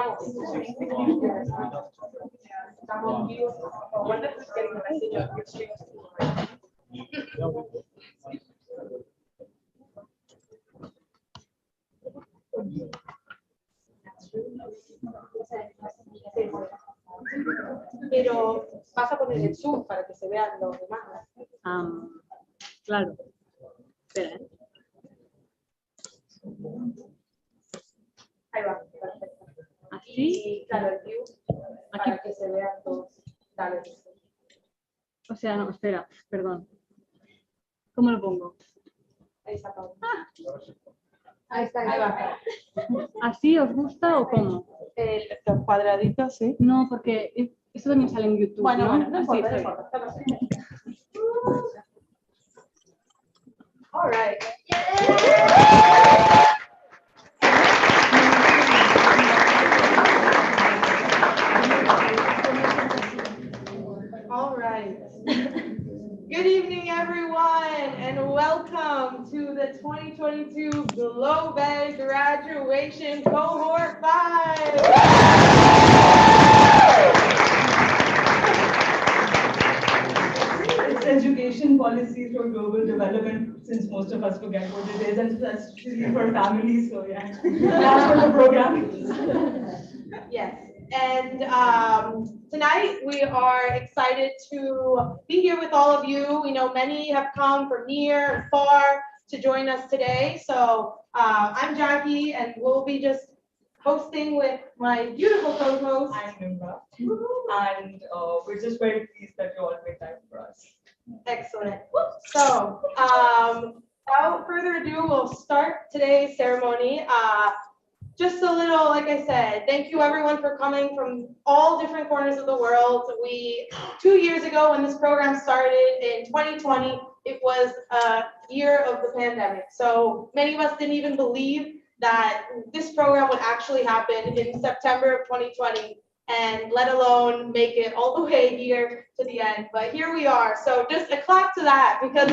estamos. Estamos vivos. Wanda is getting the message of your stream. Pero vas a poner el zoom para que se vean los demás. Claro. Espera. Ahí va, perfecto. ¿Así? Y claro, el view para que se vean todos. Dale. O sea, no, espera, perdón. ¿Cómo lo pongo? Ahí está todo. Ahí está. Ahí va. ¿Así os gusta o cómo? Los cuadraditos, sí. No, porque eso también sale en YouTube. Bueno, ¿no? bueno, no Así, importa, no está bien. importa. All right. All right. Good evening, everyone, and welcome to the 2022 GLOBED graduation cohort 5. It's education policies for global development, since most of us forget what it is, and especially for families, so yeah. That's for the program. Yes, and tonight we are excited to be here with all of you. We know many have come from near and far to join us today. So I'm Jackie, and we'll be just hosting with my beautiful co-host. I'm Nimra, and we're just very pleased that you all made time for us. Excellent. So without further ado, we'll start today's ceremony. Just a little, like I said, thank you everyone for coming from all different corners of the world. 2 years ago when this program started in 2020, it was a year of the pandemic. So many of us didn't even believe that this program would actually happen in September of 2020, and let alone make it all the way here to the end. But here we are. So just a clap to that, because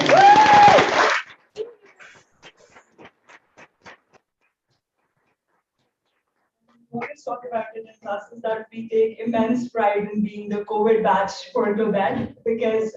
We always talk about it in classes that we take immense pride in being the COVID batch for GLOBED, because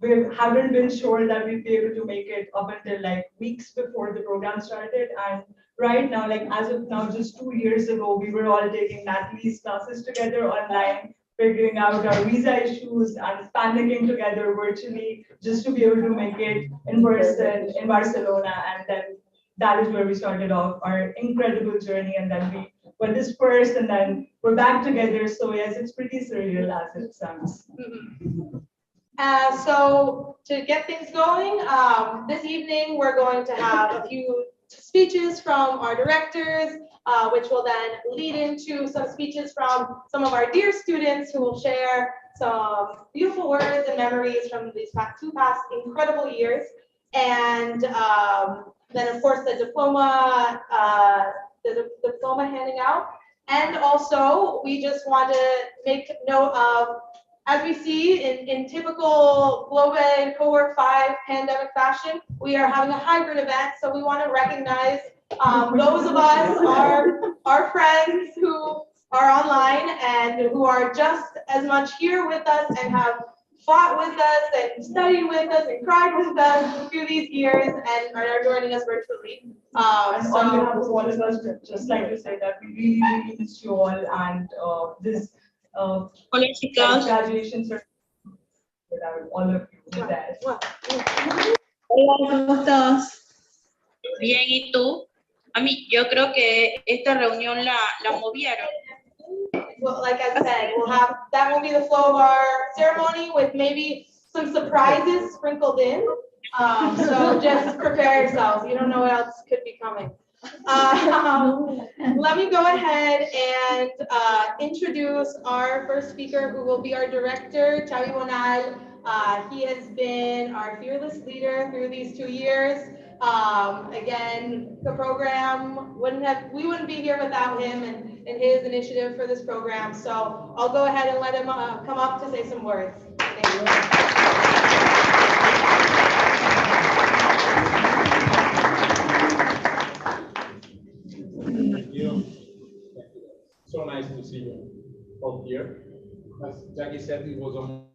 we haven't been sure that we'd be able to make it up until like weeks before the program started. And right now, like as of now, just 2 years ago, we were all taking Natalie's classes together online, figuring out our visa issues and panicking together virtually just to be able to make it in person in Barcelona. And then that is where we started off our incredible journey. And then we were dispersed, and then we're back together. So yes, it's pretty surreal as it sounds. So to get things going, this evening we're going to have a few speeches from our directors, which will then lead into some speeches from some of our dear students who will share some beautiful words and memories from these two past incredible years. And then of course the diploma handing out. And also we just want to make note of, as we see in typical GLOBED Cohort 5 pandemic fashion, we are having a hybrid event, so we want to recognize those of us, our friends who are online and who are just as much here with us and have fought with us and studied with us and cried with us through these years and are joining us virtually. And on behalf of all of us, just like to say that we really, really miss you all, and this graduation certificate without all of you there. Hola, ¿cómo estás? Bien, ¿y tú? A mí, yo creo que esta reunión la movieron. Well, like I said, that will be the flow of our ceremony with maybe some surprises sprinkled in. So just prepare yourselves. You don't know what else could be coming. Let me go ahead and introduce our first speaker, who will be our director, Xavi Bonal. He has been our fearless leader through these 2 years. Again, the program we wouldn't be here without him and his initiative for this program. So I'll go ahead and let him come up to say some words. Thank you. So nice to see you all here. As Jackie said, it was on.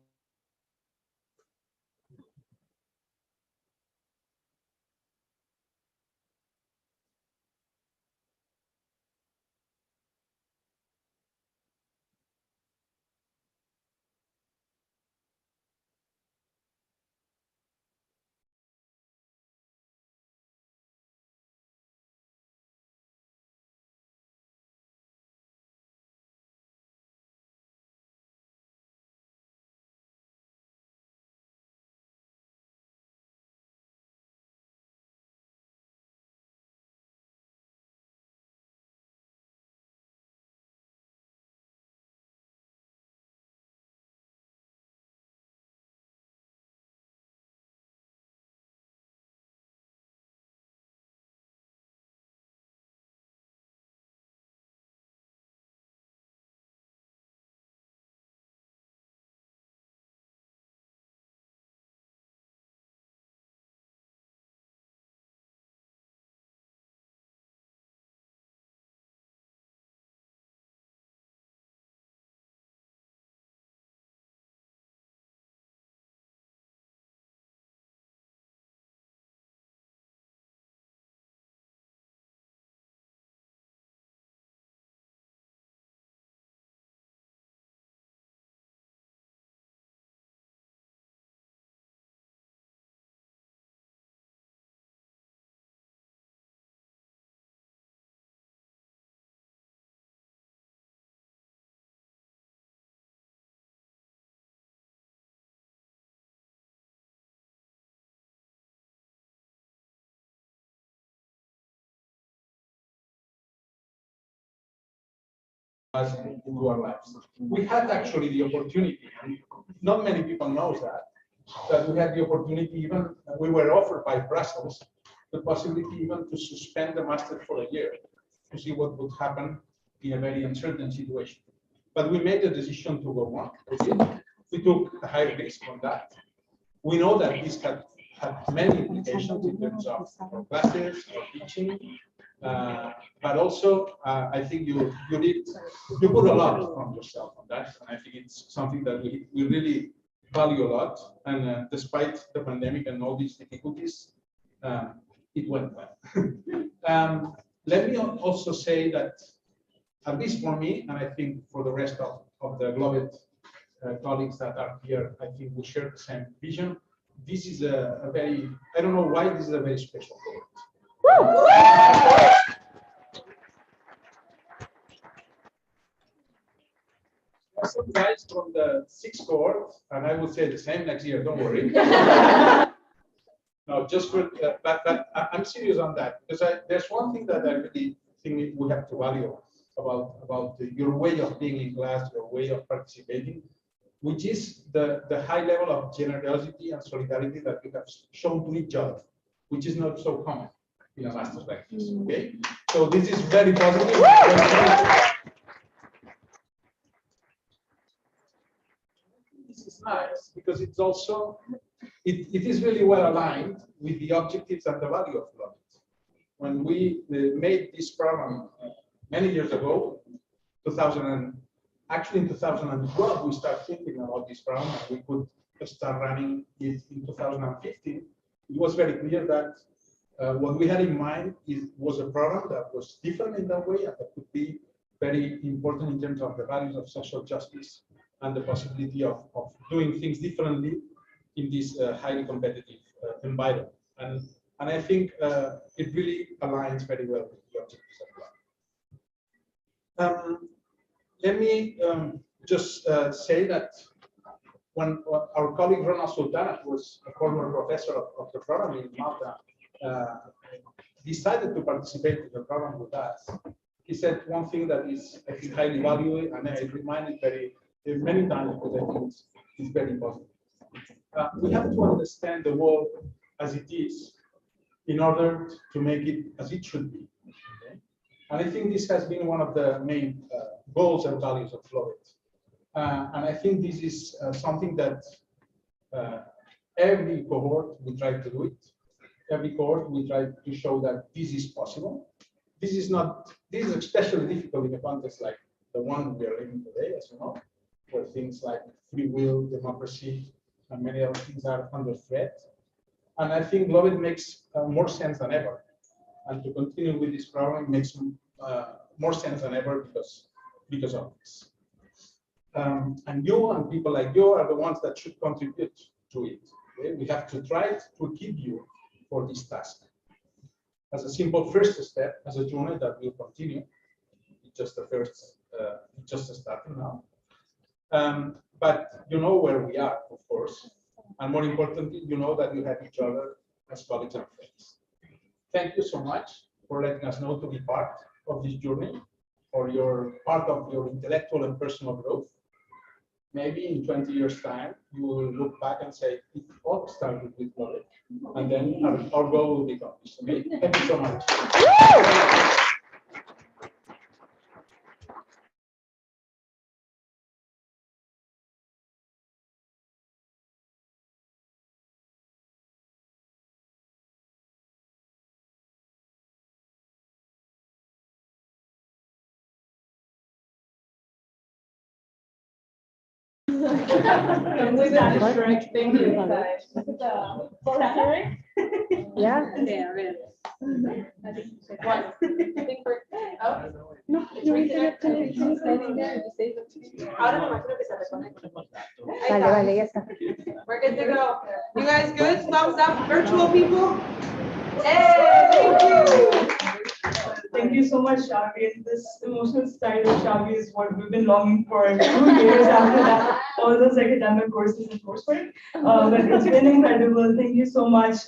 Us into our lives. We had actually the opportunity, and not many people know that we had the opportunity, even we were offered by Brussels, the possibility even to suspend the master for a year to see what would happen in a very uncertain situation. But we made the decision to go on. We took a high risk on that. We know that this had many implications in terms of classes or teaching. But also, I think you put a lot from yourself on that, and I think it's something that we really value a lot. And despite the pandemic and all these difficulties, it went well. Let me also say that, at least for me, and I think for the rest of the GLOBED colleagues that are here, I think we share the same vision. This is a very, I don't know why this is a very special cohort. Some guys from the 6th cohort, and I will say the same next year, don't worry. No, just for, but I'm serious on that, because there's one thing that I really think we have to value about your way of being in class, your way of participating, which is the high level of generosity and solidarity that you have shown to each other, which is not so common in a master's like this. Okay, so this is very positive. This is nice because it's also it is really well aligned with the objectives and the value of GLOBED. When we made this program many years ago, actually in 2012, we started thinking about this program, and we could start running it in 2015. It was very clear that what we had in mind was a program that was different in that way, and that could be very important in terms of the values of social justice and the possibility of doing things differently in this highly competitive environment. And I think it really aligns very well with the objectives of GLOBED. Let me just say that when our colleague Ronald Sultana, who was a former professor of the program in Malta, decided to participate in the program with us, he said one thing that is, I think, highly valued, and I remind it many times because I think it's very positive. We have to understand the world as it is in order to make it as it should be. Okay? And I think this has been one of the main goals and values of GLOBED. And I think this is something that every cohort we try to do it. Every cohort we try to show that this is possible. This is especially difficult in a context the one we are living today, as you know, where things like free will, democracy, and many other things are under threat. And I think GLOBED makes more sense than ever. And to continue with this program makes more sense than ever because of this. And you and people like you are the ones that should contribute to it. Okay? We have to try to equip you for this task. As a simple first step, as a journey that will continue. It's just the first, it's just starting now. But you know where we are, of course. And more importantly, you know that you have each other as colleagues and friends. Thank you so much for letting us know to be part of this journey, or you're part of your intellectual and personal growth. Maybe in 20 years' time, you will look back and say, it all started with GLOBED. And then our goal will be accomplished. Okay? Thank you so much. Yeah. Sí, a ver. No, yo Ahora me imagino que se reconecta. Vale, vale, ya está. We're good to go. You guys good? Thumbs up, virtual people. Hey, thank you. Thank you so much, Shavi. This emotional side of Shavi is what we've been longing for 2 years after that, all those academic courses and coursework. But it's been incredible. Thank you so much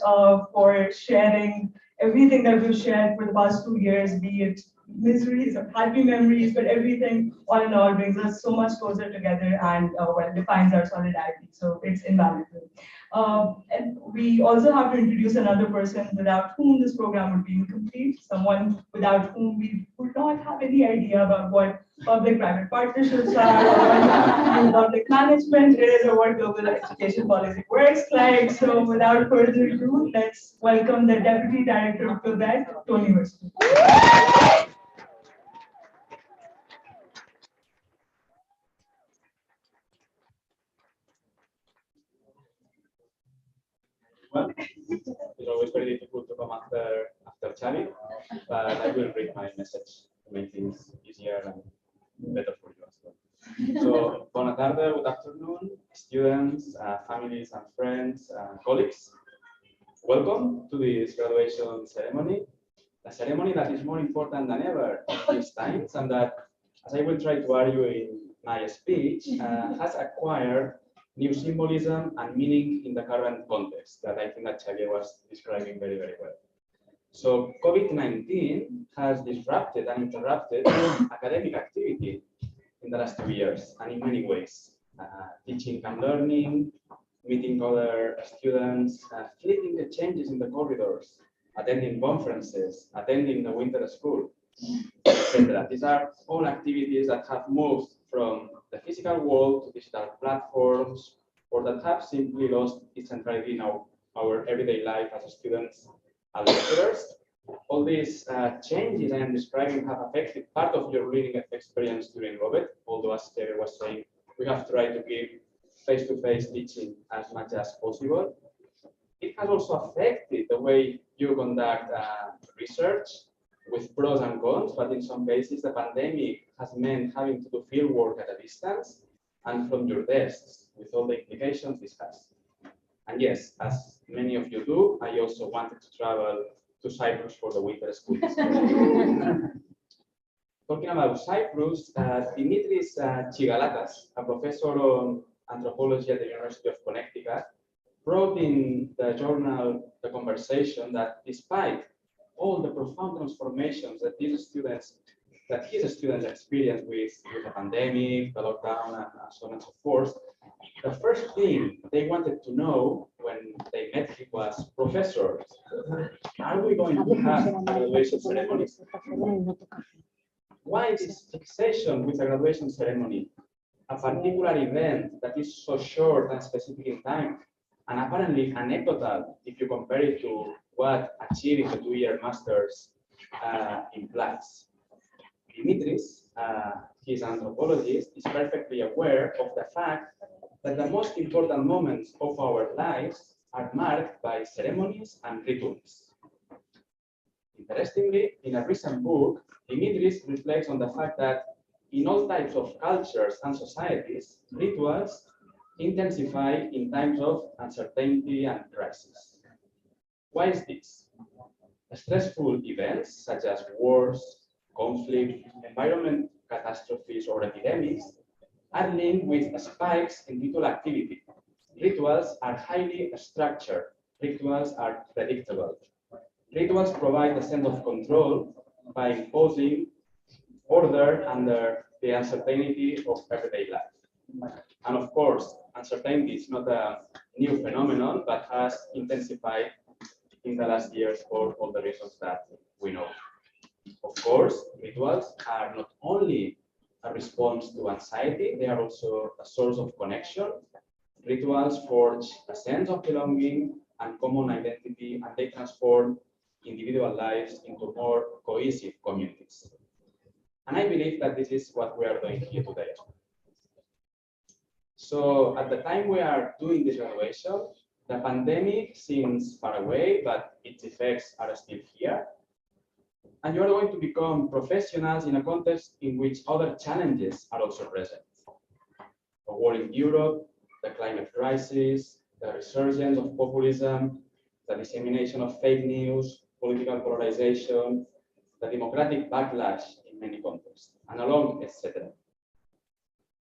for sharing everything that we've shared for the past 2 years, be it miseries or happy memories, but everything all in all brings us so much closer together and well, defines our solidarity. So it's invaluable. And we also have to introduce another person without whom this program would be incomplete, someone without whom we would not have any idea about what public-private partnerships are, or public management is, or what global education policy works like. So without further ado, let's welcome the Deputy Director of GLOBED, Tony Hurston. Well, it's always very difficult to come after Xavi, but I will read my message to make things easier and better for you as well. So, bona tarda, good afternoon, students, families and friends and colleagues. Welcome to this graduation ceremony, a ceremony that is more important than ever in these times, and that, as I will try to argue in my speech, has acquired new symbolism and meaning in the current context that I think that Xavier was describing very, very well. So COVID-19 has disrupted and interrupted academic activity in the last 2 years, and in many ways. Teaching and learning, meeting other students, fleeting the changes in the corridors, attending conferences, attending the winter school, etc. These are all activities that have moved from the physical world to digital platforms, or that have simply lost its centrality in our everyday life as students and lecturers. All these changes I am describing have affected part of your learning experience during GLOBED, although as Terry was saying, we have tried to keep face-to-face teaching as much as possible. It has also affected the way you conduct research, with pros and cons, but in some cases the pandemic has meant having to do field work at a distance and from your desks, with all the implications this has. And yes, as many of you do, I also wanted to travel to Cyprus for the winter school. Talking about Cyprus, Dimitris Chigalatas, a professor on anthropology at the University of Connecticut, wrote in the journal The Conversation that despite all the profound transformations that his students experienced with the pandemic, the lockdown, and so on and so forth, the first thing they wanted to know when they met him was, professor, are we going to have a graduation ceremony? Why this fixation with a graduation ceremony? A particular event that is so short and specific in time, and apparently anecdotal if you compare it to what achieving the 2-year master's implies. Dimitris, he's an anthropologist, is perfectly aware of the fact that the most important moments of our lives are marked by ceremonies and rituals. Interestingly, in a recent book, Dimitris reflects on the fact that in all types of cultures and societies, rituals intensify in times of uncertainty and crisis. Why is this? Stressful events such as wars, conflict, environment catastrophes, or epidemics are linked with spikes in ritual activity. Rituals are highly structured. Rituals are predictable. Rituals provide a sense of control by imposing order under the uncertainty of everyday life. And of course, uncertainty is not a new phenomenon, but has intensified in the last years for all the reasons that we know. Of course, rituals are not only a response to anxiety, they are also a source of connection. Rituals forge a sense of belonging and common identity, and they transform individual lives into more cohesive communities. And I believe that this is what we are doing here today. So at the time we are doing this graduation, the pandemic seems far away, but its effects are still here. And you are going to become professionals in a context in which other challenges are also present. A war in Europe, the climate crisis, the resurgence of populism, the dissemination of fake news, political polarization, the democratic backlash in many contexts, and along, etc.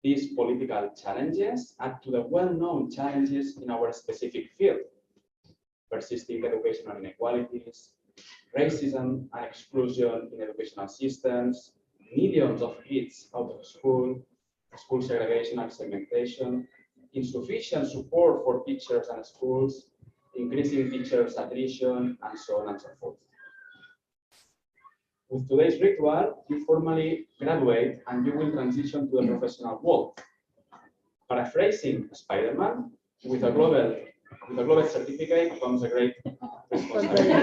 These political challenges add to the well-known challenges in our specific field: persisting educational inequalities, racism and exclusion in educational systems, millions of kids out of school, school segregation and segmentation, insufficient support for teachers and schools, increasing teachers' attrition, and so on and so forth. With today's ritual, you formally graduate and you will transition to the professional world. Paraphrasing Spider-Man, with a GLOBED certificate comes a great responsibility.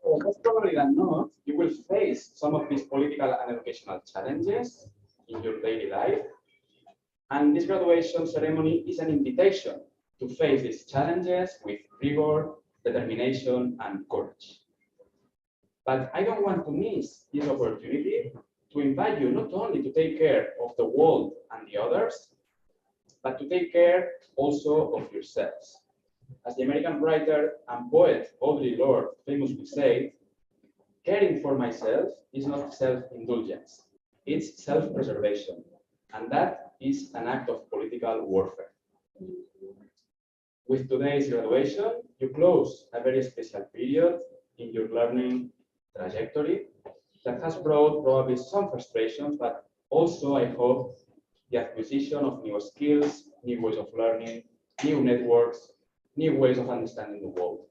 Most probably than not, you will face some of these political and educational challenges in your daily life. And this graduation ceremony is an invitation to face these challenges with rigor, determination, and courage. But I don't want to miss this opportunity to invite you not only to take care of the world and the others, but to take care also of yourselves. As the American writer and poet Audre Lorde famously said, caring for myself is not self-indulgence, it's self-preservation, and that is an act of political warfare. With today's graduation, you close a very special period in your learning trajectory that has brought probably some frustrations, but also, I hope, the acquisition of new skills, new ways of learning, new networks, new ways of understanding the world.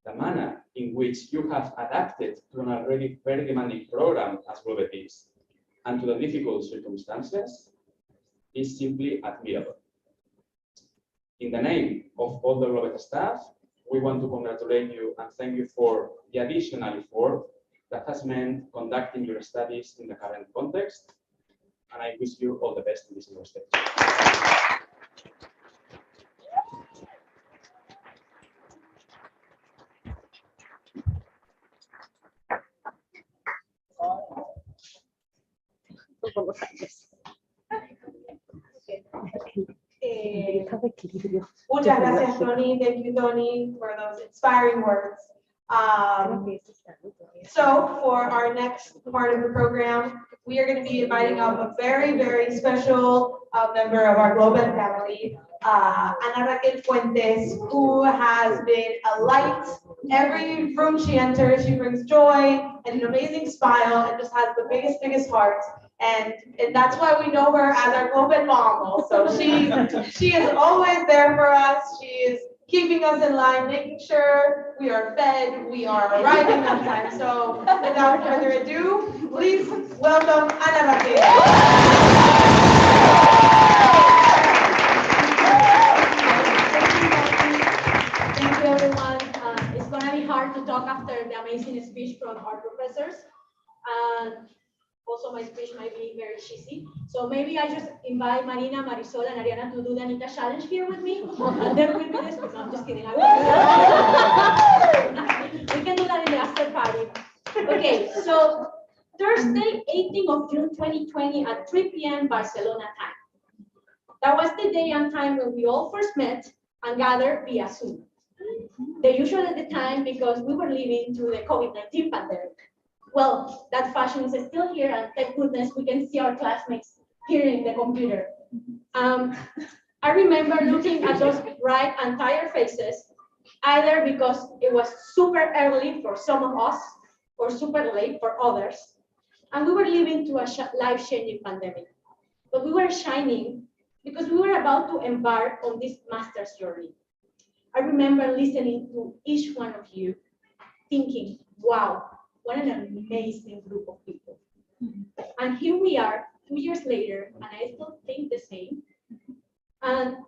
The manner in which you have adapted to an already very demanding program as GLOBED is, and to the difficult circumstances, is simply admirable. In the name of all the GLOBED staff, we want to congratulate you and thank you for the additional effort that has meant conducting your studies in the current context. And I wish you all the best in this new stage. Por los años. Muchas gracias, Tony. Thank you, Tony, for those inspiring words. So for our next part of the program, we are going to be inviting up a very, very special member of our GLOBED family, Ana Raquel Fuentes, who has been a light. Every room she enters, she brings joy and an amazing smile and just has the biggest heart. And that's why we know her as our GLOBED mom also. She is always there for us. She is keeping us in line, making sure we are fed, we are arriving on time. So without further ado, please welcome Ana Raquel. Thank you, everyone. It's going to be hard to talk after the amazing speech from our professors. and also my speech might be very cheesy. So maybe I just invite Marina, Marisol, and Ariana to do the Anita challenge here with me. And there will be this. No, I'm just kidding. I will do that. We can do that in the after party. Okay, so Thursday, 18th of June 2020 at 3 p.m. Barcelona time. That was the day and time when we all first met and gathered via Zoom. The usual at the time because we were living through the COVID-19 pandemic. Well, that fashion is still here, and thank goodness we can see our classmates here in the computer. I remember looking at those bright and tired faces, either because it was super early for some of us or super late for others, and we were living through a life-changing pandemic. But we were shining because we were about to embark on this master's journey. I remember listening to each one of you, thinking, wow, what an amazing group of people. And here we are, 2 years later, and I still think the same. And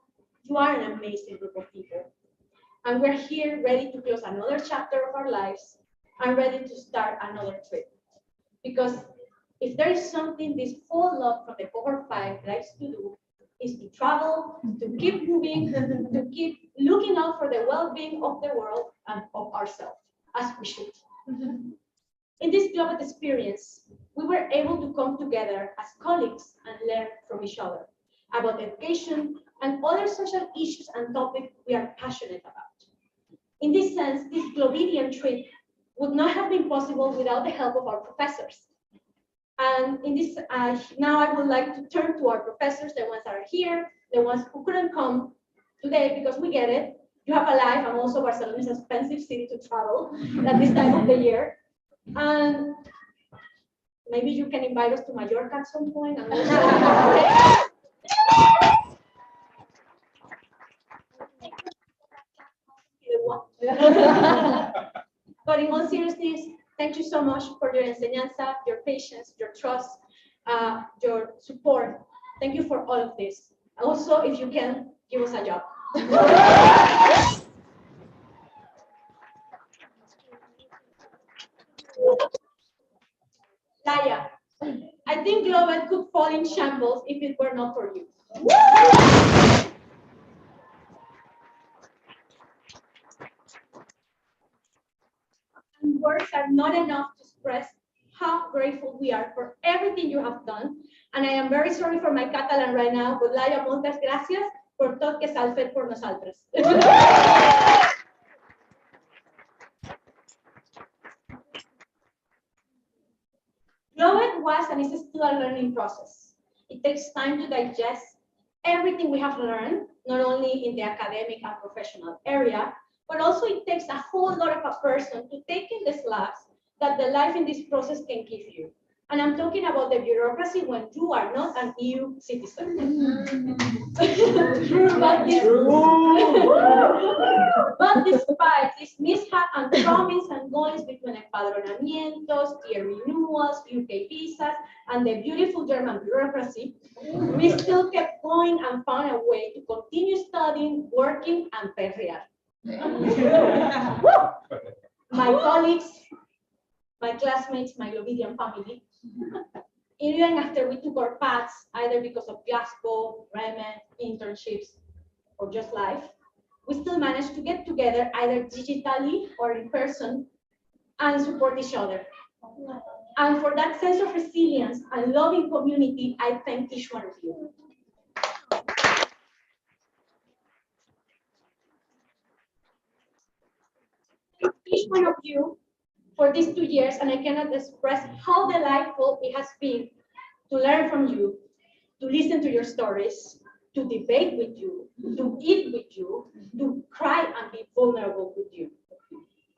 you are an amazing group of people. And we're here ready to close another chapter of our lives and ready to start another trip. Because if there is something this whole lot from the Cohort 5 likes to do, is to travel, to keep moving, to keep looking out for the well-being of the world and of ourselves, as we should. In this global experience, we were able to come together as colleagues and learn from each other about education and other social issues and topics we are passionate about. In this sense, this Globedian trip would not have been possible without the help of our professors. And in this, now I would like to turn to our professors, the ones that are here, the ones who couldn't come today because we get it. You have a life, and also Barcelona is an expensive city to travel at this time of the year. And maybe you can invite us to Mallorca at some point. And But in all seriousness, thank you so much for your enseñanza, your patience, your trust, your support. Thank you for all of this. Also, if you can, give us a job. Laya, I think GLOBED could fall in shambles if it were not for you. And words are not enough to express how grateful we are for everything you have done. And I am very sorry for my Catalan right now, but Laia, moltes gràcies por tot que s'ha fet per nosaltres. GLOBED was and is still a learning process. It takes time to digest everything we have learned, not only in the academic and professional area, but also it takes a whole lot of a person to take in the slabs that the life in this process can give you. And I'm talking about the bureaucracy when you are not an EU citizen. But despite this mishap and promise and goals between empadronamientos, tier renewals, UK visas, and the beautiful German bureaucracy, we still kept going and found a way to continue studying, working, and pay real. My colleagues, my classmates, my Globedian family, even after we took our paths, either because of Glasgow, Bremen, internships, or just life, we still managed to get together either digitally or in person and support each other. And for that sense of resilience and loving community, I thank each one of you. Each one of you for these 2 years, and I cannot express how delightful it has been to learn from you, to listen to your stories, to debate with you, to eat with you, to cry and be vulnerable with you.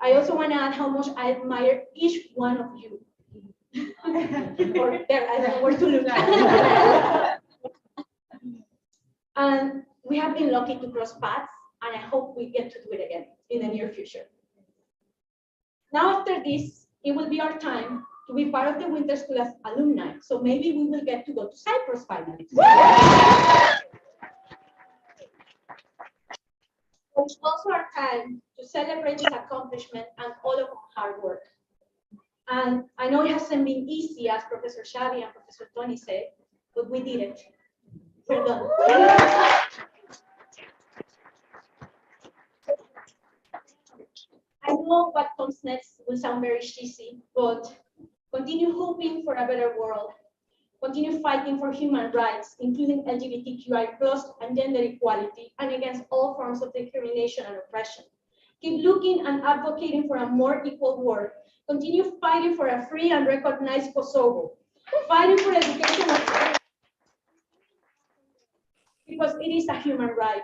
I also want to add how much I admire each one of you. Or there, I don't know where to look. And we have been lucky to cross paths, and I hope we get to do it again in the near future. Now, after this, it will be our time to be part of the Winter School as alumni. So maybe we will get to go to Cyprus finally. It's also our time to celebrate this accomplishment and all of our hard work. And I know it hasn't been easy, as Professor Xavi and Professor Tony said, but we did it. We're done. I know what comes next will sound very cheesy, but continue hoping for a better world. Continue fighting for human rights, including LGBTQI+ and gender equality, and against all forms of discrimination and oppression. Keep looking and advocating for a more equal world. Continue fighting for a free and recognized Kosovo. Fighting for education because it is a human right.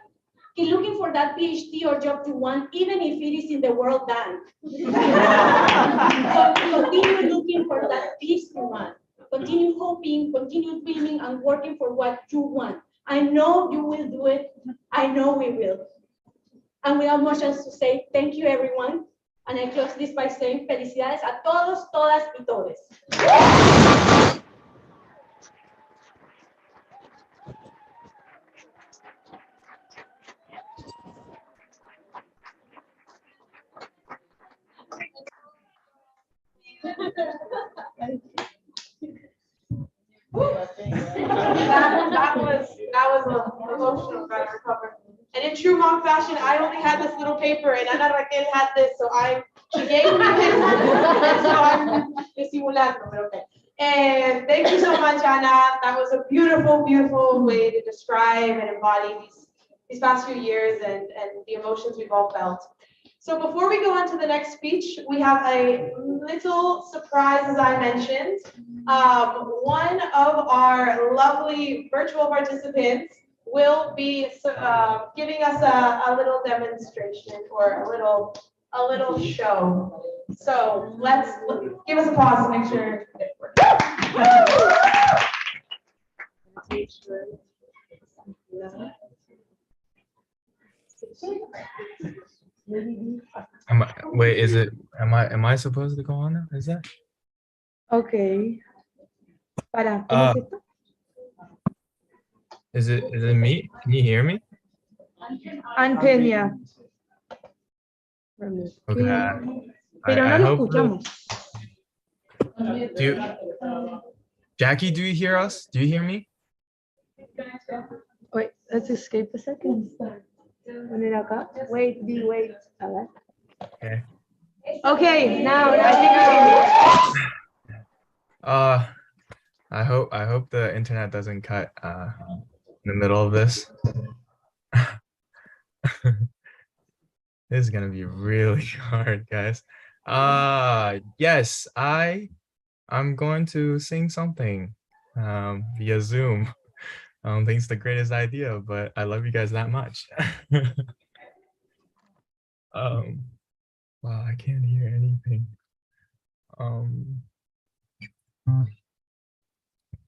Keep looking for that PhD or job you want, even if it is in the World Bank. So continue looking for that peace you want. Continue hoping, continue dreaming, and working for what you want. I know you will do it. I know we will. And without much else to say, thank you, everyone. And I close this by saying felicidades a todos, todas y todes. That was an emotional kind of recover. And in true mom fashion, I only had this little paper, and Ana Raquel had this, so she gave me this, and so I'm disimulando, but okay. And thank you so much, Ana. That was a beautiful, beautiful way to describe and embody these past few years and the emotions we've all felt. So before we go on to the next speech, we have a little surprise, as I mentioned. One of our lovely virtual participants will be giving us a little demonstration or a little show. So let's give us a pause to make sure it works. Wait, am I supposed to go on now? Is that? Okay. ¿Cómo es esto? Is it me? Can you hear me? And Peña. Okay. Pero no I lo hope escuchamos. Jackie, do you hear us? Do you hear me? Wait, let's escape a second. Poner acá. Wait. A ver. Okay. Okay, now I think I can. I hope the internet doesn't cut in the middle of this. This is gonna be really hard, guys. Yes, I'm going to sing something via Zoom. I don't think it's the greatest idea, but I love you guys that much. Wow, I can't hear anything.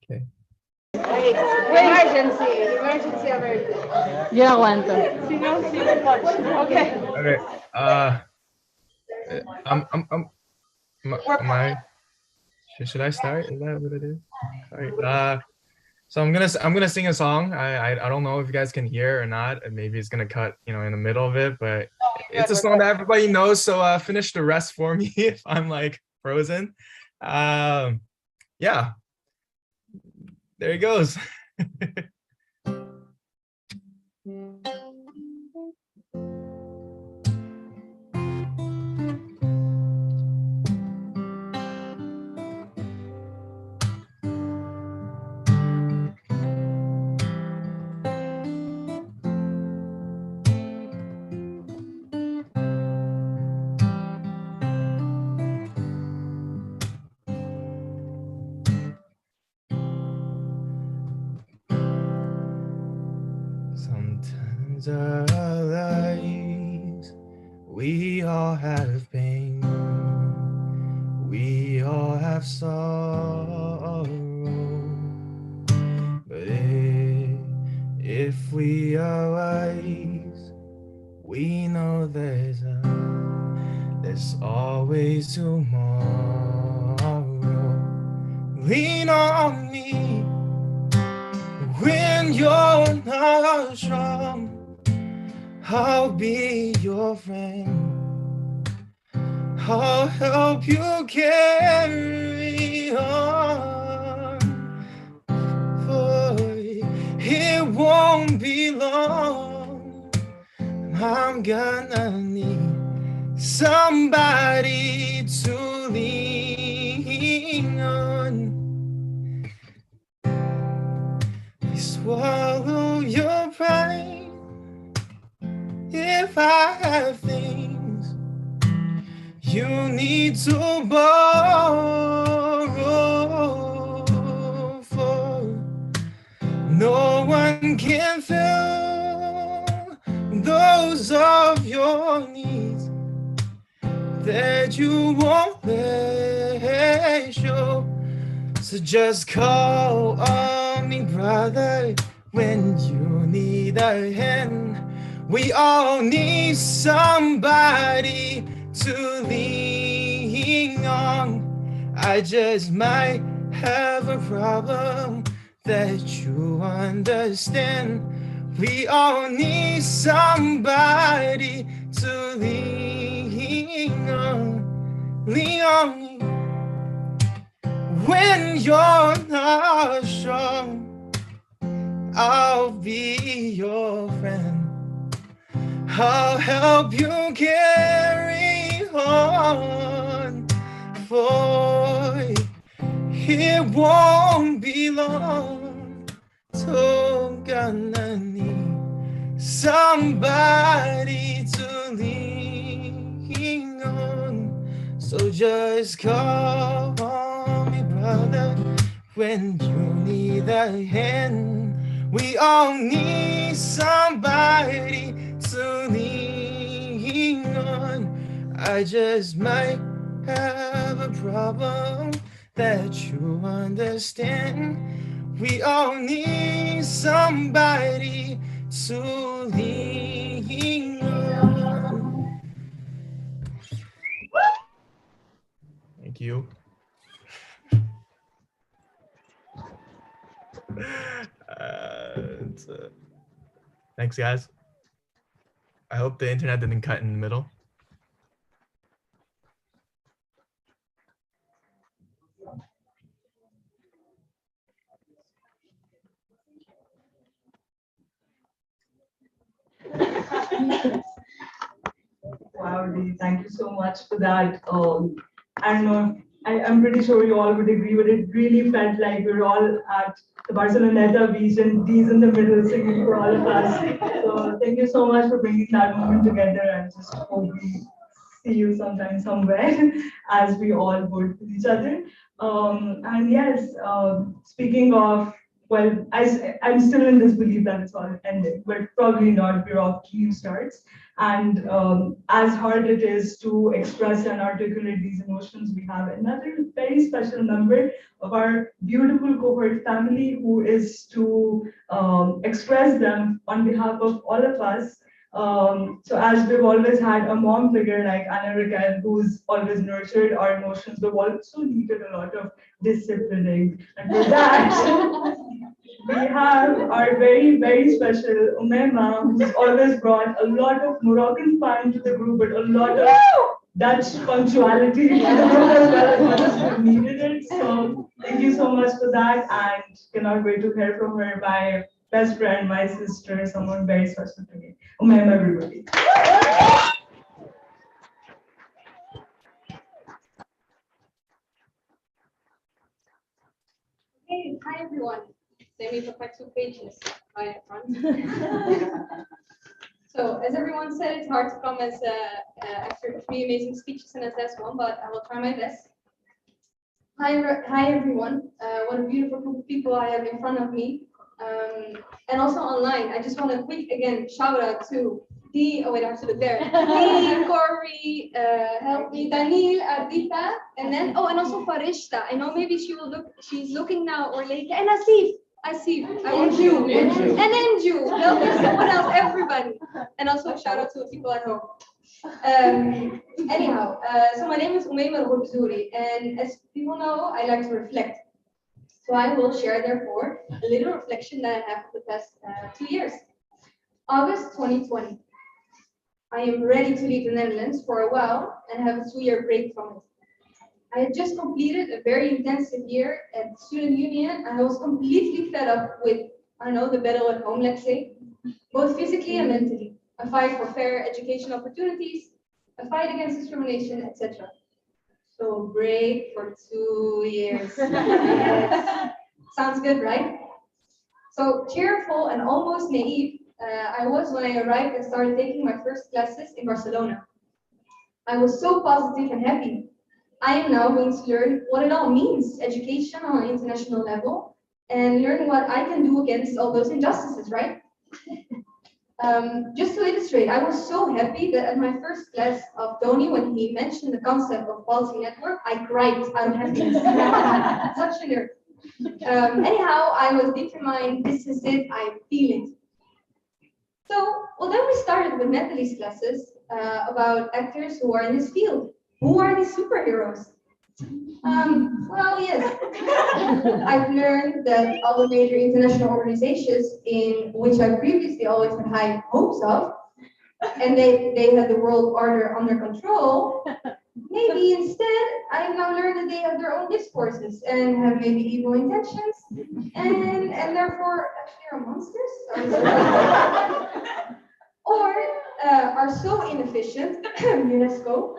Okay. Emergency alert. Yo aguanto. Si no, okay. Okay. Should I start? Is that what it is? Sorry. So I'm gonna sing a song. I don't know if you guys can hear or not. Maybe it's gonna cut, in the middle of it, but it's a song that everybody knows. So finish the rest for me if I'm like frozen. Yeah. There it goes. Sometimes our lives, we all have pain, we all have sorrow, but if we are wise, we know there's always tomorrow. Lean on me when you're not strong. I'll be your friend. I'll help you carry on, for it won't be long. I'm gonna need somebody to lean on. Swallow your pride. If I have things you need to borrow, for no one can fill those of your needs that you won't let show. So just call on me, brother, when you need a hand. We all need somebody to lean on. I just might have a problem that you understand. We all need somebody to lean on. Lean on me when you're not strong. I'll be your friend. I'll help you carry on, for it won't be long till gonna need somebody to lean on. So just call on me, brother, when you need a hand. We all need somebody to lean on. I just might have a problem that you understand. We all need somebody to lean on. Thank you. Thanks, guys. I hope the internet didn't cut in the middle. Wow, Dee, thank you so much for that. I don't know, I'm pretty sure you all would agree, but it really felt like we're all at the Barcelona beach and Dee's in the middle singing for all of us. So thank you so much for bringing that moment together, and just hope we see you sometime somewhere as we all would with each other. And yes, speaking of, well, I'm still in this belief that it's all ending, but probably not. We're off to new starts. And as hard it is to express and articulate these emotions, we have another very special member of our beautiful cohort family who is to express them on behalf of all of us. So as we've always had a mom figure like Anna Raquel, who's always nurtured our emotions, we've also needed a lot of disciplining. And for that, we have our very, very special Umema, who's always brought a lot of Moroccan fun to the group, but a lot of Dutch punctuality to the group as well, as much as we needed it. So thank you so much for that, and cannot wait to hear from her, my best friend, my sister, someone very special to me. Umema, everybody. Hey, hi everyone. Let me put my 2 pages right in front. So, as everyone said, it's hard to come as after 3 amazing speeches and as last one, but I will try my best. Hi everyone. What a beautiful group of people I have in front of me, and also online. I just want to quick again shout out to Dee. Oh wait, I have to look there. Dee, Corey, help me, Daniel, Ardita, and then and also Farishta. I know maybe she will look. She's looking now or later, and Asif. I want you. And Anju. There'll be someone else, everybody. And also shout out to the people at home. Anyhow, so my name is Umema Rohbzuri, and as people know, I like to reflect. So I will share, therefore, a little reflection that I have for the past 2 years. August 2020. I am ready to leave the Netherlands for a while and have a 2-year break from it. I had just completed a very intensive year at the student union, and I was completely fed up with, I don't know, the battle at home, let's say, both physically and mentally. A fight for fair education opportunities, a fight against discrimination, etc. So break for 2 years. Yes. Sounds good, right? So cheerful and almost naive, I was when I arrived and started taking my first classes in Barcelona. I was so positive and happy. I am now going to learn what it all means, education on an international level, and learn what I can do against all those injustices, right? Just to illustrate, I was so happy that at my first class of Tony, when he mentioned the concept of policy network, I cried out of happiness. Such a nerd. Anyhow, I was determined, this is it, I feel it. So, well, then we started with Natalie's classes about actors who are in this field. Who are these superheroes? Well, yes. I've learned that all the major international organizations in which I previously always had high hopes of, and they had the world order under control, maybe instead I've now learned that they have their own discourses and have maybe evil intentions, and therefore actually are monsters. Or are so inefficient, UNESCO,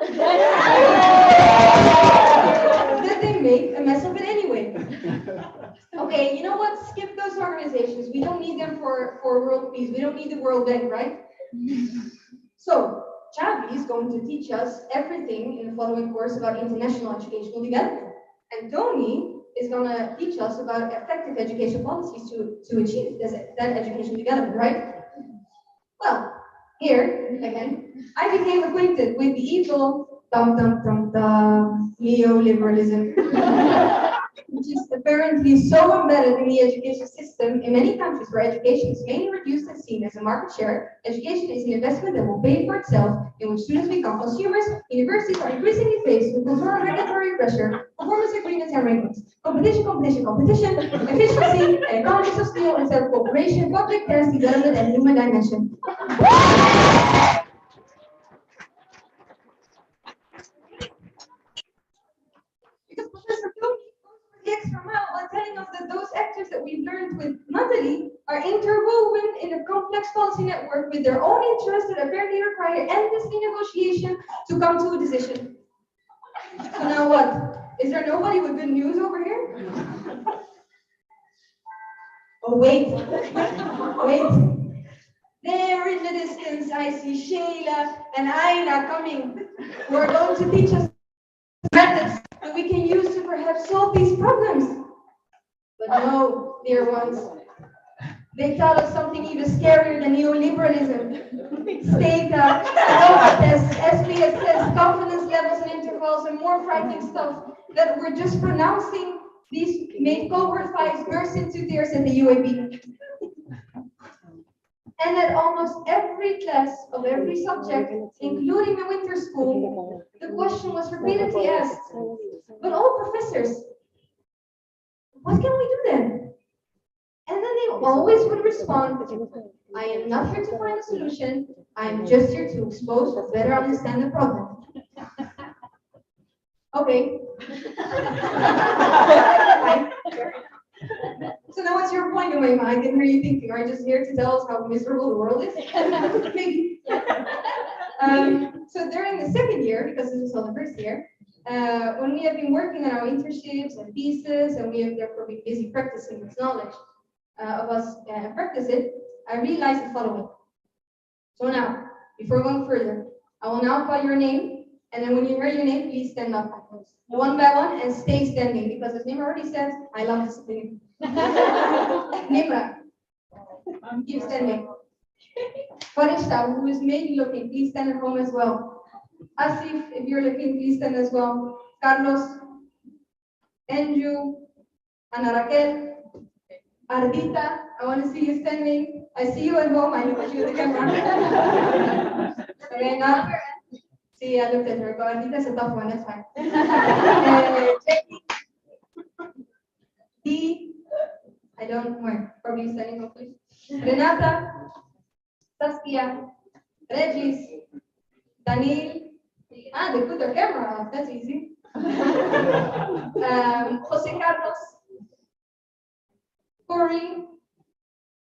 that they make a mess of it anyway. Okay, you know what? Skip those organizations. We don't need them for world peace. We don't need the World Bank, right? So, Xavi is going to teach us everything in the following course about international educational development. And Tony is going to teach us about effective education policies to achieve that educational development, right? Well, here, again, I became acquainted with the evil neoliberalism, which is apparently so embedded in the education system in many countries where education is mainly reduced and seen as a market share. Education is an investment that will pay for itself, in which students become consumers. Universities are increasingly faced with cultural and regulatory pressure, performance agreements and rankings, competition, efficiency, and economies of scale instead of cooperation, public test, development, and human dimension. Because Professor Tony goes for the extra mile by telling us that those actors that we've learned with Natalie are interwoven in a complex policy network with their own interests that apparently require endless negotiation to come to a decision. So now what? Is there nobody with good news over here? Oh, wait. Wait. There in the distance, I see Shayla and Aina coming, who are going to teach us methods that we can use to perhaps solve these problems. But no, dear ones, they taught us something even scarier than neoliberalism. Stata, ADOPT tests, SPS tests, confidence levels and intervals, and more frightening stuff that we're just pronouncing. These made cohort 5 burst into tears at the UAB. And at almost every class of every subject, including the winter school, the question was repeatedly asked, but all professors, what can we do then? And then they always would respond, I am not here to find a solution, I am just here to expose or better understand the problem. Okay. So now what's your point, Umayma? I can hear you thinking, are you just here to tell us how miserable the world is? Maybe. So during the second year, because this was all the first year, when we have been working on our internships and thesis, and we have therefore been busy practicing this knowledge of us practice it, I realized the following. So now, before going further, I will now call your name, and then when you hear your name, please stand up. One by one, and stay standing, because as Nimra already said, I love discipline. Nimra, keep standing. Farishta, who is maybe looking, please stand at home as well. Asif, if you're looking, please stand as well. Carlos, Andrew, Ana Raquel, Ardita, I want to see you standing. I see you at home, I look at you at the camera. Okay, now. See, I looked at her, but Ardita's a tough one, that's fine. Jackie, D, I don't know, probably standing hopefully. Renata, Saskia, Regis, Daniel. They put their camera off, that's easy. Jose Carlos, Corey,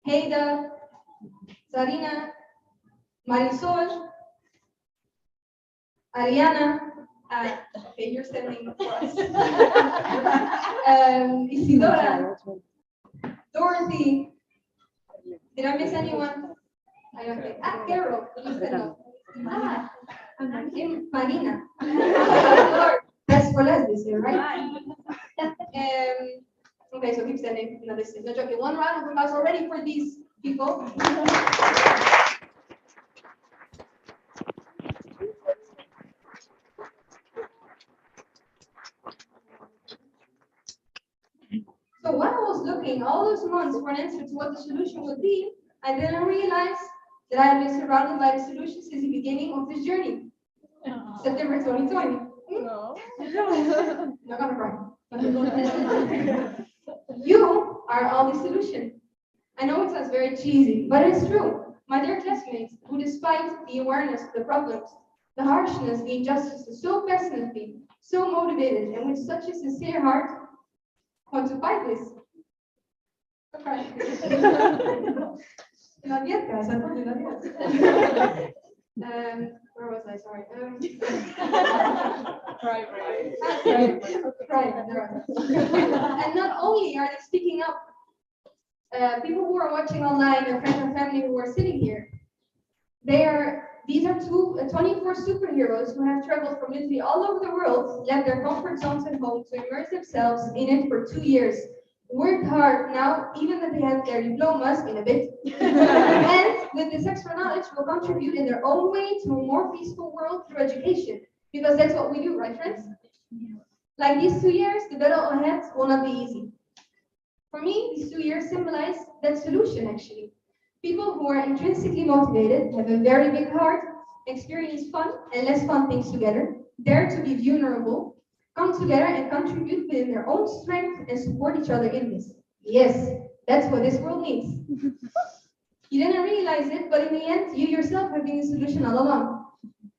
Heida, Zarina, Marisol, Ariana, okay, you're standing for us. Isidora, Dorothy. Did I miss anyone? I don't think. Carol, you said no. Marina. Lord, that's for lesbians here, right? Okay, so keep standing. No, this is no joking. One round of applause already for these people. So while I was looking all those months for an answer to what the solution would be, I didn't realize that I had been surrounded by the solution since the beginning of this journey. September 2020. No. Not gonna cry. You are all the solution. I know it sounds very cheesy, but it's true. My dear classmates, who despite the awareness of the problems, the harshness, the injustices, so passionately, so motivated, and with such a sincere heart, want to fight this. Okay. Not yet, guys. I told you not yet. Where was I? Sorry. Right. And not only are they speaking up, people who are watching online, their friends and family who are sitting here, these are 24 superheroes who have traveled from literally all over the world, left their comfort zones at home to immerse themselves in it for 2 years. Worked hard now, even that they have their diplomas in a bit. And with this extra knowledge will contribute in their own way to a more peaceful world through education. Because that's what we do, right, friends? Like these 2 years, the battle ahead will not be easy. For me, these 2 years symbolize that solution, actually. People who are intrinsically motivated, have a very big heart, experience fun and less fun things together, dare to be vulnerable, come together and contribute within their own strength and support each other in this. Yes, that's what this world needs. You didn't realize it, but in the end, you yourself have been the solution all along.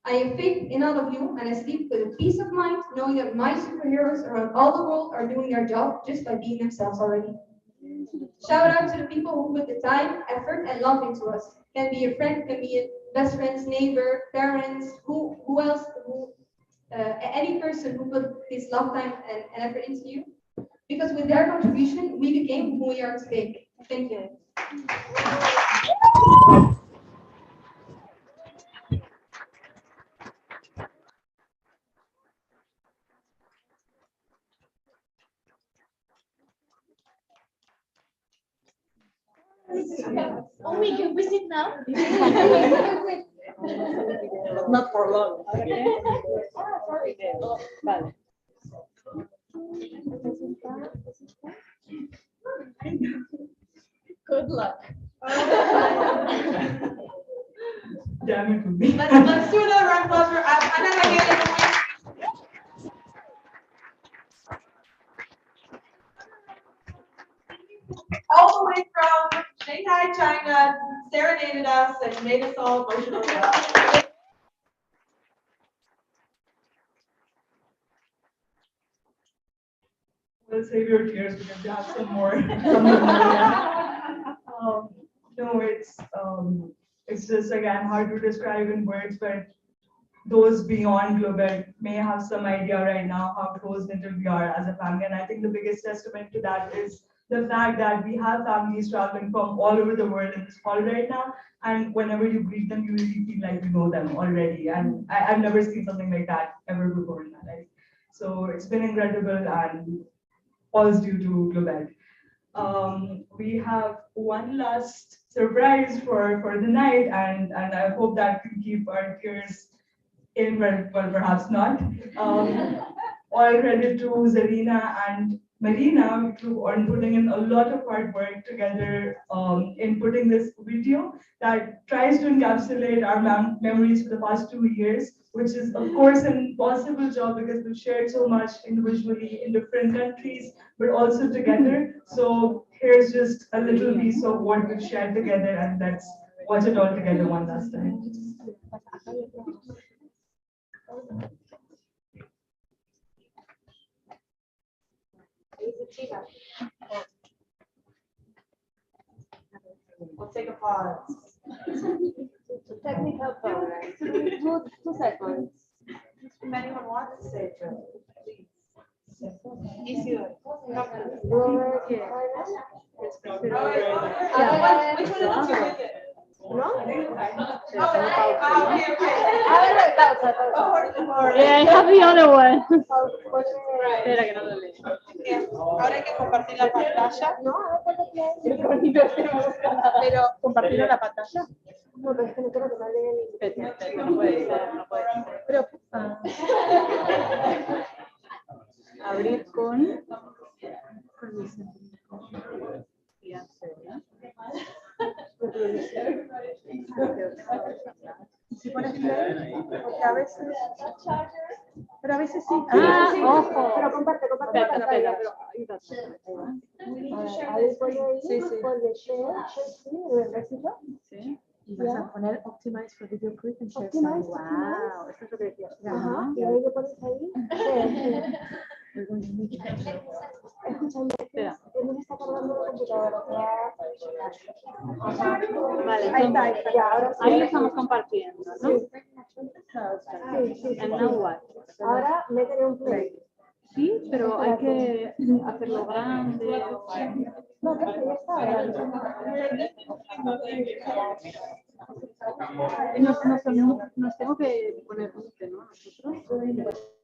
I have faith in all of you, and I sleep with a peace of mind, knowing that my superheroes around all the world are doing their job just by being themselves already. Shout out to the people who put the time, effort, and love into us. Can be a friend, can be a best friend's neighbor, parents, who else, any person who put this love, time, and effort into you. Because with their contribution, we became who we are today. Thank you. Oh, we can visit now? Not for long. Vale. Good luck. Damn it, me. Let's do another round of applause for Anna. All the way from Shanghai, China, serenaded us and made us all emotional. We'll save your tears because you have some more. No, it's just again hard to describe in words, but those beyond GLOBED may have some idea right now how close knit we are as a family. And I think the biggest testament to that is the fact that we have families traveling from all over the world in this hall right now. And whenever you greet them, you really feel like you know them already. And I've never seen something like that ever before in my life. So it's been incredible, and all is due to GLOBED. We have one last surprise for the night, and I hope that can keep our tears in, well, perhaps not. All credit to Zarina and Marina on putting in a lot of hard work together in putting this video that tries to encapsulate our memories for the past 2 years, which is of course an impossible job because we've shared so much individually in different countries, but also together. So here's just a little piece of what we've shared together, and that's watch it all together one last time. We'll take a pause. Technical problem. 2 seconds. If anyone wants to say it, please. Which one is it? Yeah, I have the other one. Espera que no lo leo. Ahora hay que compartir la pantalla. Pero compartir la pantalla. No, pero es que no quiero que me hable en no puede ser, no puede ser. Pero, abrir con. Si pones play, porque a veces. Pero a veces sí. Ah, sí. Ojo. Pero comparte la pantalla. Ahí pone ahí, pone share, sí. Y vas a poner optimize for video clip and share sound. Wow, eso es lo que decías. Ajá. Y ahí le pones ahí. Espera. No me está cargando la computadora. Vale, ahí está. Ya, ahora sí. Ahí lo estamos compartiendo, ¿no? Sí. And now what? Ahora métele un play. Sí, pero hay que hacerlo grande. No, pero ya está. Nos tengo que poner juntos, ¿no? Nosotros.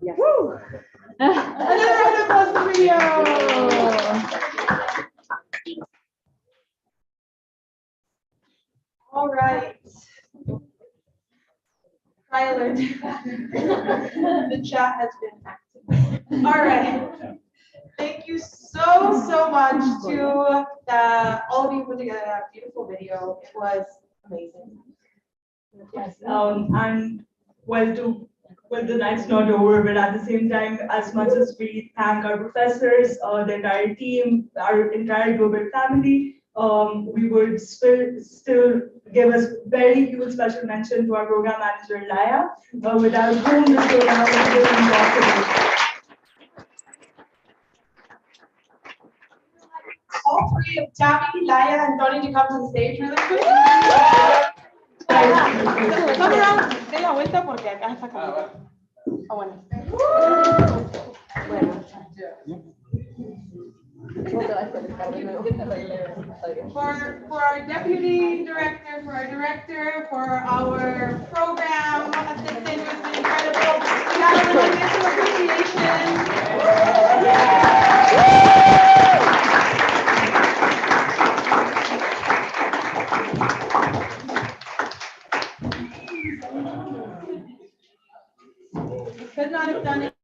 Woo! Another round of applause for video. All right. Tyler, the chat has been active. All right. Thank you so much to all of you who put together that beautiful video. It was amazing. Yes, and well, the night's not over, but at the same time, as much as we thank our professors, the entire team, our entire GLOBED family, we would still give us very huge special mention to our program manager, Laya, without whom this program would have been impossible. All three of Tabby, Laya, and Tony to come to the stage really quick. Come around, de la vuelta porque acá está acá. Ah, bueno. Bueno. For our deputy director, for our director, for our program assistant, who's been incredible. We got everyone give some appreciation. Could not have done it.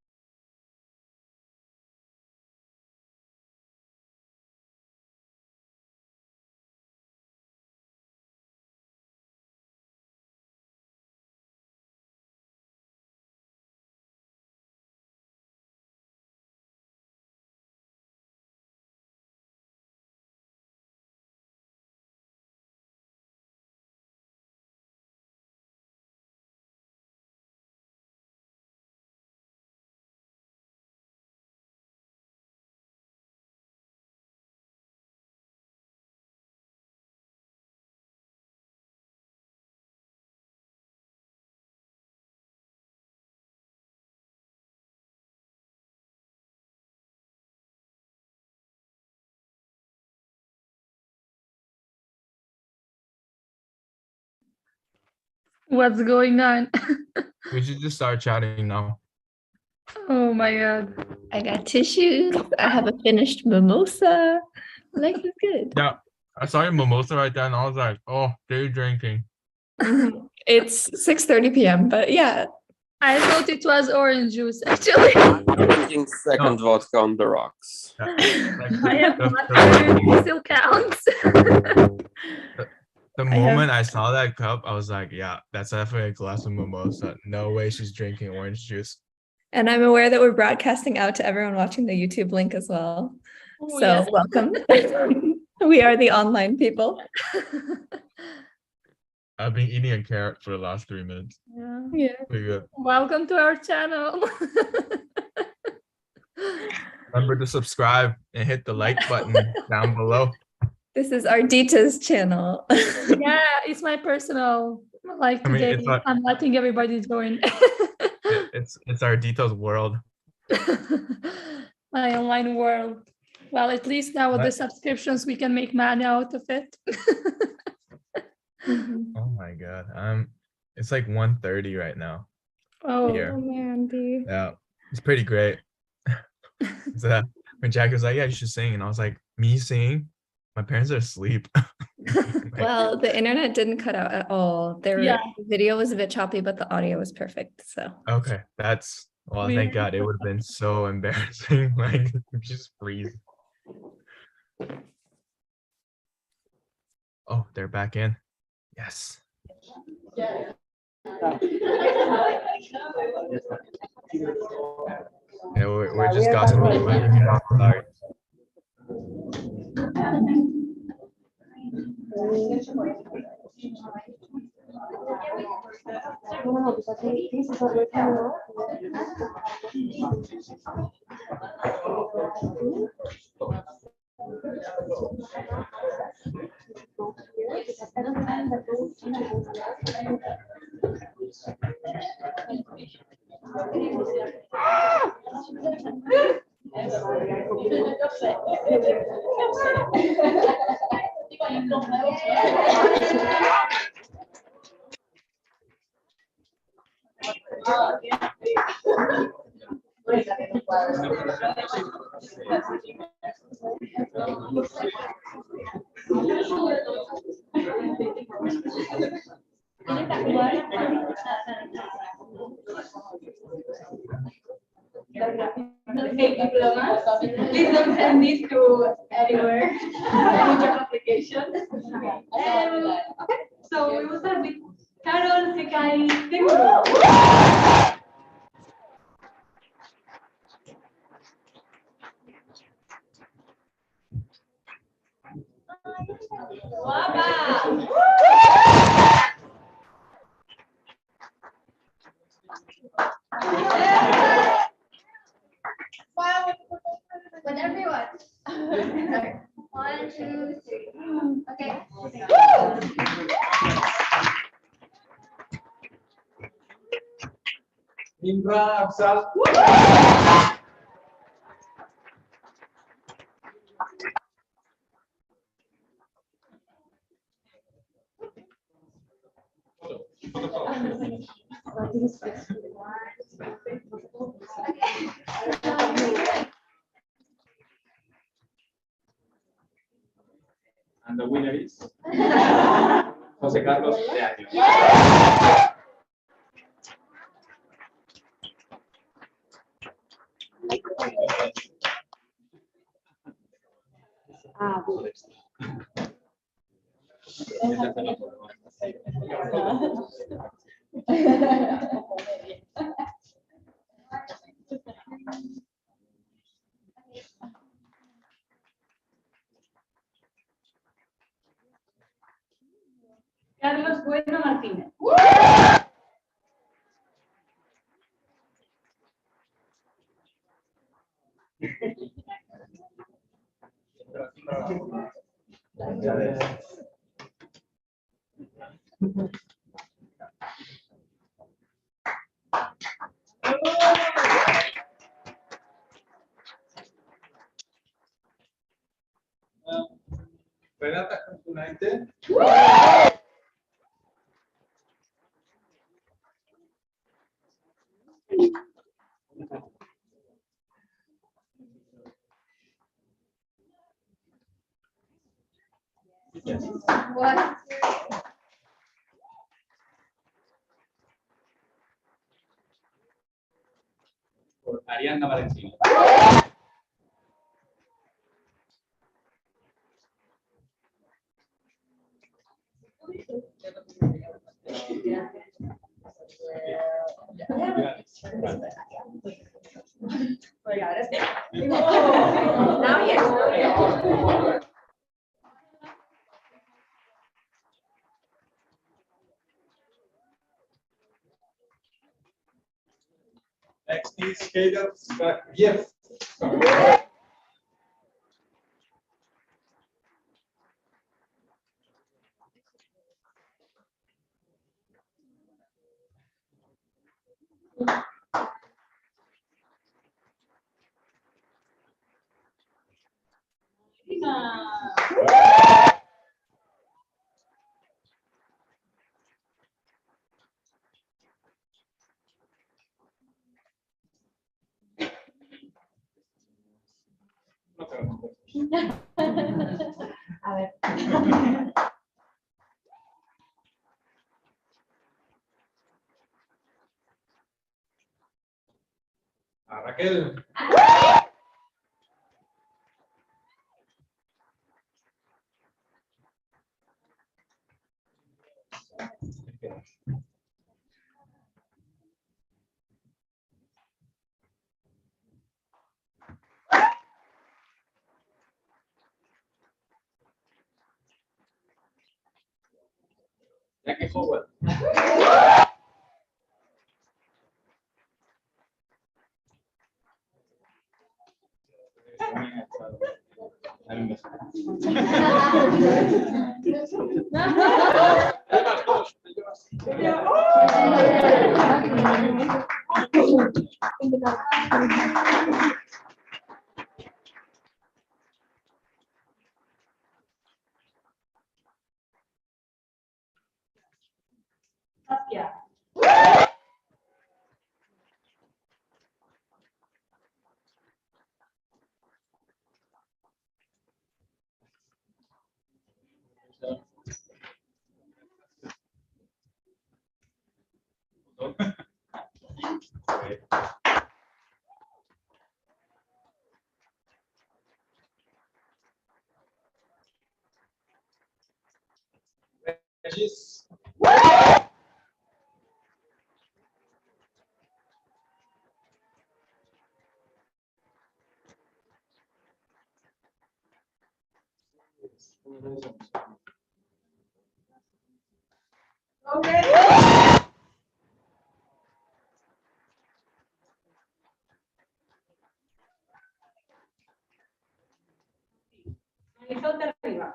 What's going on? We should just start chatting now. Oh my god. I got tissues. I have a finished mimosa. Life is good. Yeah, I saw your mimosa right there, and I was like, "Oh, they're drinking." It's 6:30 p.m. But yeah, I thought it was orange juice actually. I'm drinking second vodka on the rocks. Yeah, I have the- water. It still counts. The moment I saw that cup, I was like, "Yeah, that's definitely a glass of mimosa. No way she's drinking orange juice." and I'm aware that we're broadcasting out to everyone watching the YouTube link as well. Oh, So yes. welcome. We are the online people. I've been eating a carrot for the last 3 minutes. Yeah. Pretty good. Welcome to our channel. Remember to subscribe and hit the like button down below. This is Ardita's channel. Yeah, it's my personal. Like I mean, today, it's not- I'm letting everybody join. It's our details world. My online world. Well, at least now with the subscriptions, we can make money out of it. Oh my god. It's like 1:30 right now. Oh, Here. man, B. Yeah. It's pretty great. So when Jackie was like, "Yeah, you should sing," and I was like, "Me singing? My parents are asleep." Well, the internet didn't cut out at all. The video was a bit choppy, but the audio was perfect. So Okay, well, thank God. It would have been so embarrassing. Like, just freeze. Oh, they're back in. Yes. Yeah, we're just gossiping. Sorry. Fake diplomas. Please don't send these to anywhere. Any job application. Okay, so we will start with Carol Sekai Teguru. With everyone. One, two, three. Okay. Indra, Afsal. And the winner is José Carlos de Año. Carlos Bueno Martínez. Renata United. What? Por Arianna Valentino. Now yes. Next is Kader Skakiev. A ver. A Raquel. Jackie Howard. Saskia. Judges. Okay. Manizote arriba.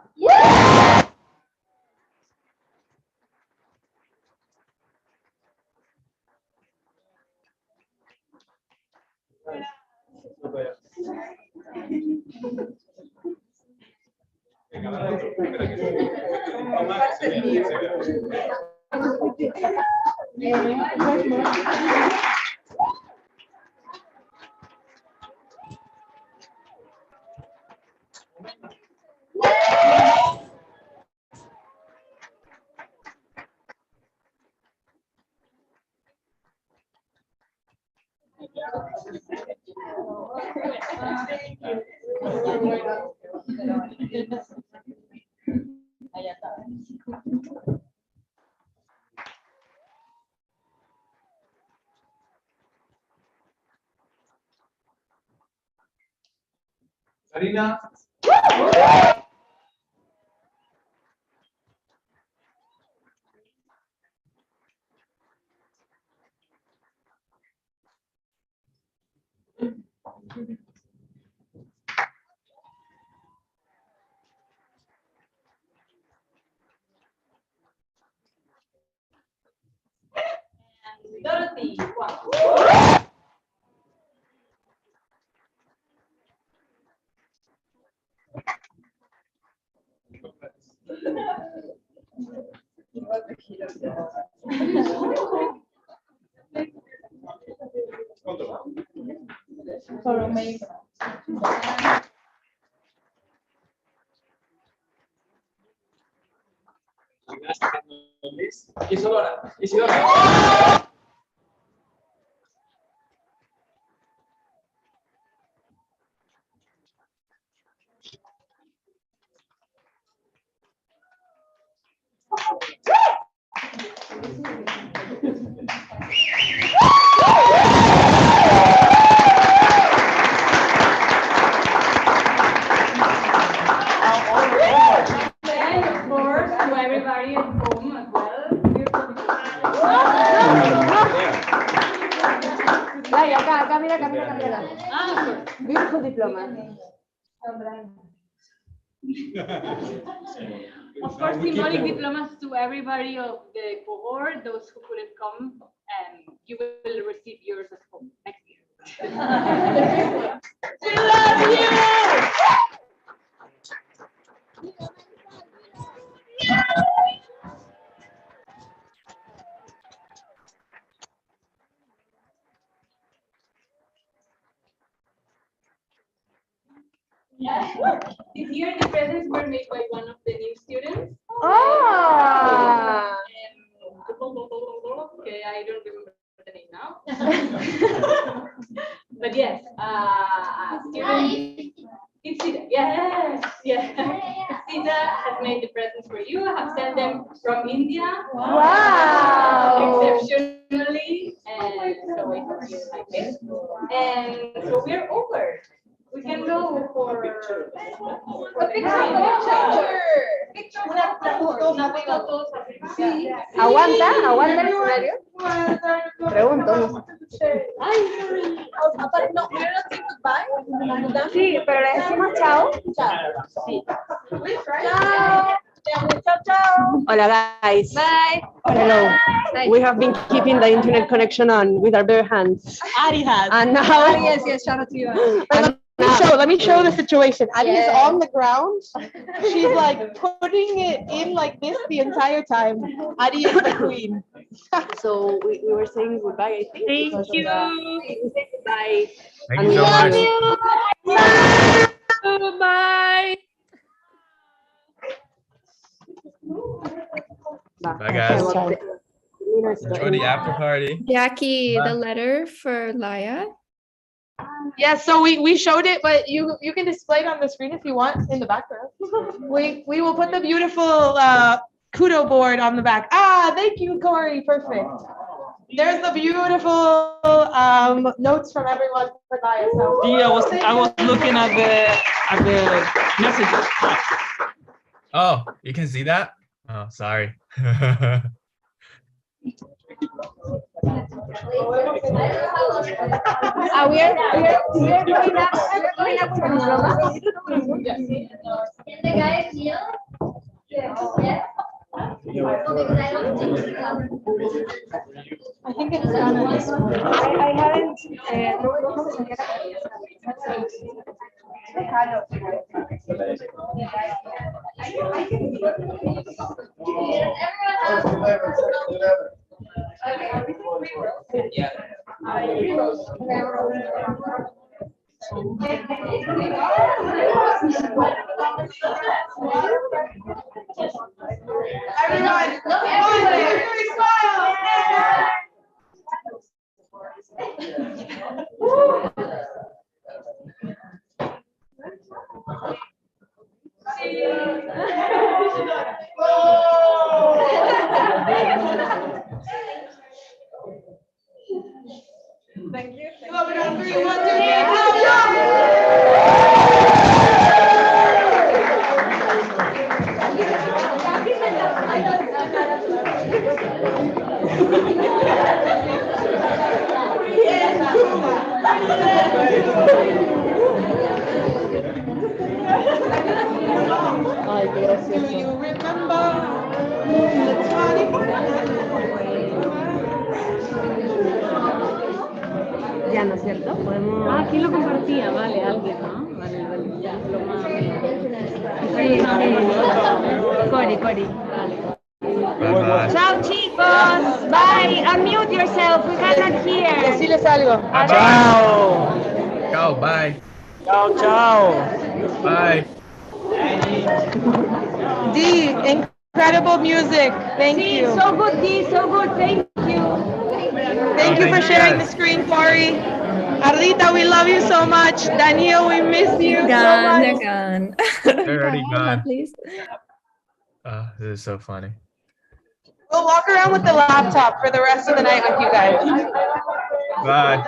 Karina. Dorothy. Isidora. Isidora. And of course, to everybody at home as well. Acá, mira. Beautiful diploma. Of course, symbolic diplomas to everybody of the cohort, those who couldn't come, and you will receive yours at home next year. We love you! This year the presents were made by one of the new students. Okay, I don't remember the name now. But yes, student. Ipsida, yes. Ipsida has made the presents for you. I have sent them from India. Wow. Exceptionally. And so I hope you like it. And so we're over. We can go for the picture. ¿Aguanta el escenario? Pregunto. Sí, pero le decimos chao. Sí. Chao. Hola guys. Bye. Hello. Bye. We have been keeping the internet connection on with our bare hands. Ari has. And now, yes, shout out to you. let me show the situation. Ari is on the ground. She's like putting it in like this the entire time. Ari is the queen. So we were saying goodbye, I think. Thank you. We say goodbye. Thank you so much. Bye. Bye, guys. Enjoy the after party. Jackie, Bye. the letter for Laya. Yeah, so we showed it, but you can display it on the screen if you want in the background. We will put the beautiful kudo board on the back. Ah, thank you, Corey. Perfect. There's the beautiful notes from everyone for Naya. So. I was looking at the messages. Oh, you can see that? Oh, sorry. We're going up with the drama. Can the guys kneel? Yes. I think it's done at this point. I haven't. Everyone, smile. Thank you. Come on, we got 3, 1, 2, 3. Ay, qué gracioso. Do you remember the 24th? Ya, ¿no es cierto? Podemos... Ah, ¿quién lo compartía? Vale, alguien, ¿no? Vale, vale. Ya, lo más... Cori. Vale. Bye-bye. Ciao, chicos. Bye. Unmute yourself. We cannot hear. Decirles algo. Chao. Ciao, bye. Chao. Bye. Dee, incredible music. Thank you. So good, Dee. So good. Thank you. Thank you thank for you, sharing guys. the screen, Corey. Arlita, we love you so much. Daniel, we miss you so Gone, they're much. gone. They're already gone. Please. This is so funny. We'll walk around with the laptop for the rest of the night with you guys. Bye.